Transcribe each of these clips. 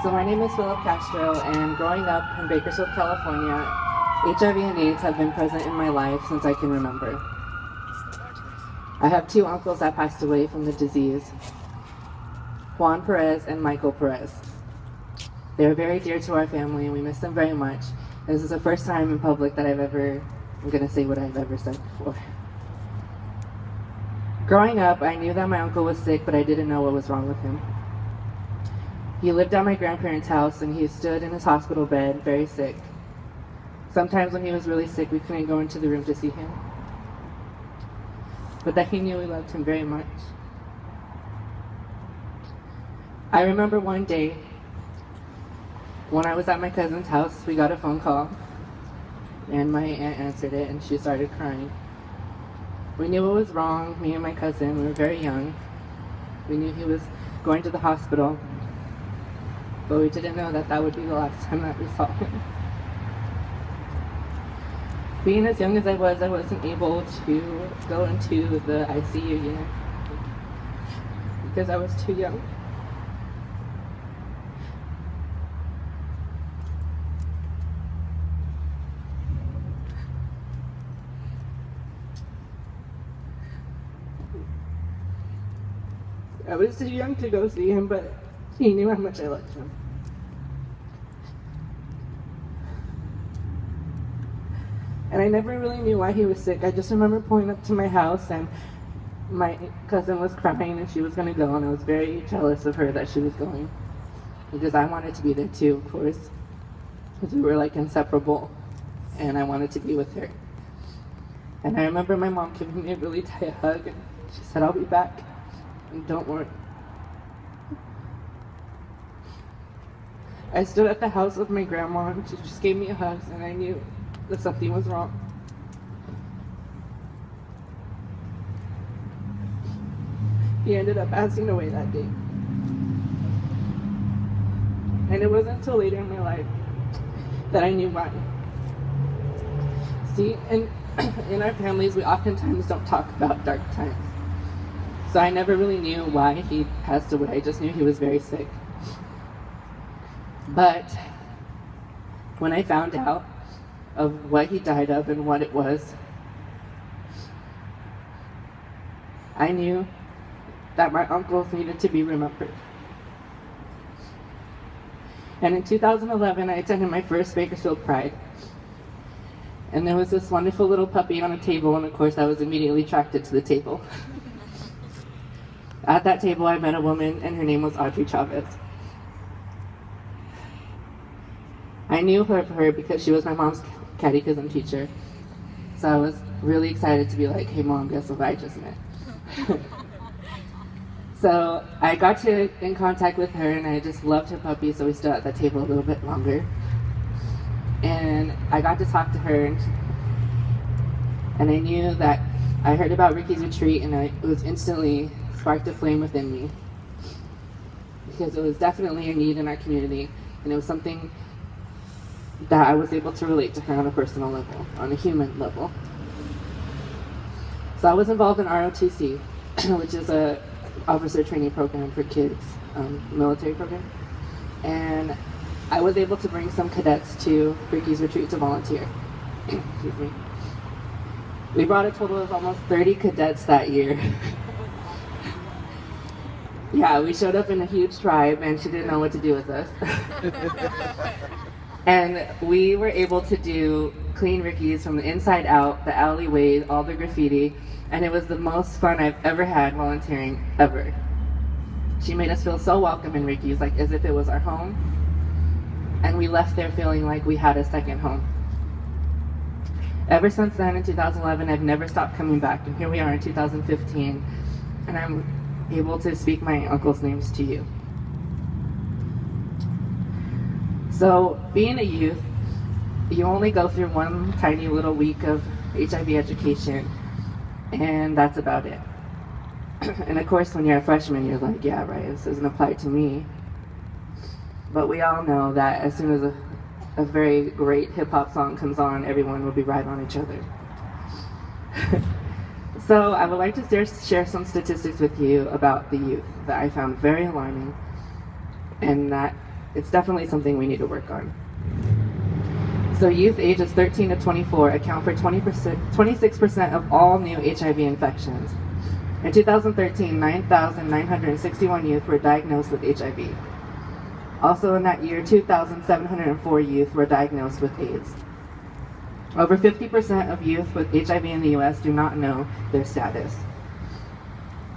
So my name is Philip Castro, and growing up in Bakersfield, California, HIV and AIDS have been present in my life since I can remember. I have two uncles that passed away from the disease, Juan Perez and Michael Perez. They are very dear to our family, and we miss them very much. And this is the first time in public that I'm going to say what I've ever said before. Growing up, I knew that my uncle was sick, but I didn't know what was wrong with him. He lived at my grandparents' house, and he stood in his hospital bed, very sick. Sometimes when he was really sick, we couldn't go into the room to see him. But that he knew we loved him very much. I remember one day, when I was at my cousin's house, we got a phone call, and my aunt answered it, and she started crying. We knew what was wrong, me and my cousin. We were very young. We knew he was going to the hospital, but we didn't know that that would be the last time that we saw him. Being as young as I wasn't able to go into the ICU unit because I was too young. I was too young to go see him, but he knew how much I loved him. And I never really knew why he was sick. I just remember pulling up to my house, and my cousin was crying, and she was going to go, and I was very jealous of her that she was going, because I wanted to be there too, of course, because we were like inseparable, and I wanted to be with her. And I remember my mom giving me a really tight hug, and she said, "I'll be back, and don't worry." I stood at the house with my grandma, and she just gave me a hug, and I knew that something was wrong. He ended up passing away that day. And it wasn't until later in my life that I knew why. See, in our families, we oftentimes don't talk about dark times. So I never really knew why he passed away. I just knew he was very sick. But when I found out of what he died of and what it was, I knew that my uncles needed to be remembered. And in 2011, I attended my first Bakersfield Pride. And there was this wonderful little puppy on a table, and of course I was immediately attracted to the table. At that table, I met a woman, and her name was Audrey Chavez. I knew her because she was my mom's catechism teacher. So I was really excited to be like, "Hey Mom, guess what I just met?" So I got in contact with her, and I just loved her puppy, so we stood at that table a little bit longer. And I got to talk to her, and I knew that I heard about Ricky's Retreat, and it was instantly sparked a flame within me. Because it was definitely a need in our community, and it was something that I was able to relate to her on a personal level, on a human level. So I was involved in ROTC, which is a officer training program for kids, military program. And I was able to bring some cadets to Ricky's Retreat to volunteer. Excuse me. We brought a total of almost 30 cadets that year. Yeah, we showed up in a huge tribe, and she didn't know what to do with us. And we were able to do clean Ricky's from the inside out, the alleyway, all the graffiti, and it was the most fun I've ever had volunteering, ever. She made us feel so welcome in Ricky's, like as if it was our home, and we left there feeling like we had a second home. Ever since then, in 2011, I've never stopped coming back, and here we are in 2015, and I'm able to speak my uncle's names to you. So, being a youth, you only go through one tiny little week of HIV education, and that's about it. And of course, when you're a freshman, you're like, yeah, right, this doesn't apply to me. But we all know that as soon as a very great hip-hop song comes on, everyone will be right on each other. So I would like to share some statistics with you about the youth that I found very alarming, and that it's definitely something we need to work on. So youth ages 13 to 24 account for 26% of all new HIV infections. In 2013, 9,961 youth were diagnosed with HIV. Also in that year, 2,704 youth were diagnosed with AIDS. Over 50% of youth with HIV in the US do not know their status.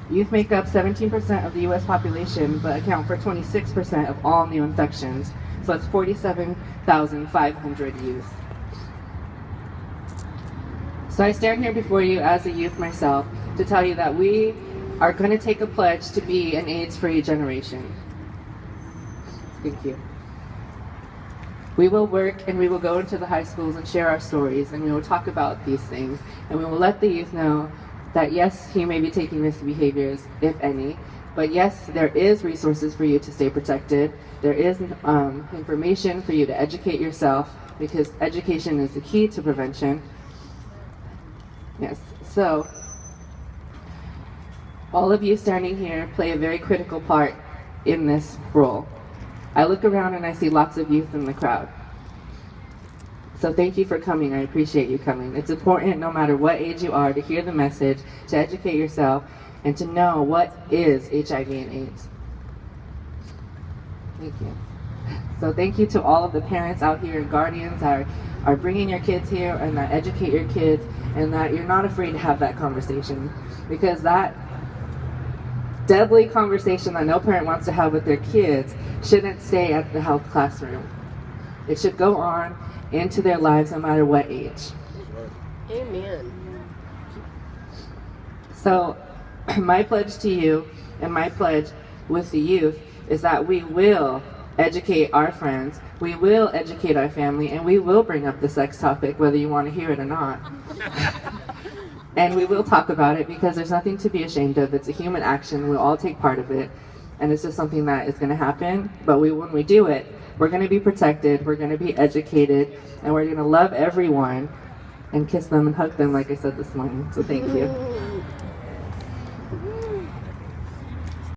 Youth make up 17% of the US population, but account for 26% of all new infections. So that's 47,500 youth. So I stand here before you as a youth myself to tell you that we are going to take a pledge to be an AIDS-free generation. Thank you. We will work and we will go into the high schools and share our stories, and we will talk about these things, and we will let the youth know that yes, he may be taking risky behaviors, if any, but yes, there is resources for you to stay protected. There is information for you to educate yourself, because education is the key to prevention. Yes, so all of you standing here play a very critical part in this role. I look around and I see lots of youth in the crowd. So thank you for coming. I appreciate you coming. It's important, no matter what age you are, to hear the message, to educate yourself, and to know what is HIV and AIDS. Thank you. So thank you to all of the parents out here and guardians that are bringing your kids here and that educate your kids, and that you're not afraid to have that conversation, because that deadly conversation that no parent wants to have with their kids shouldn't stay at the health classroom. It should go on into their lives no matter what age. Amen. So my pledge to you and my pledge with the youth is that we will educate our friends, we will educate our family, and we will bring up the sex topic whether you want to hear it or not. And we will talk about it, because there's nothing to be ashamed of. It's a human action. We'll all take part of it. And it's just something that is going to happen. But when we do it, we're going to be protected, we're going to be educated, and we're going to love everyone and kiss them and hug them like I said this morning. So thank you.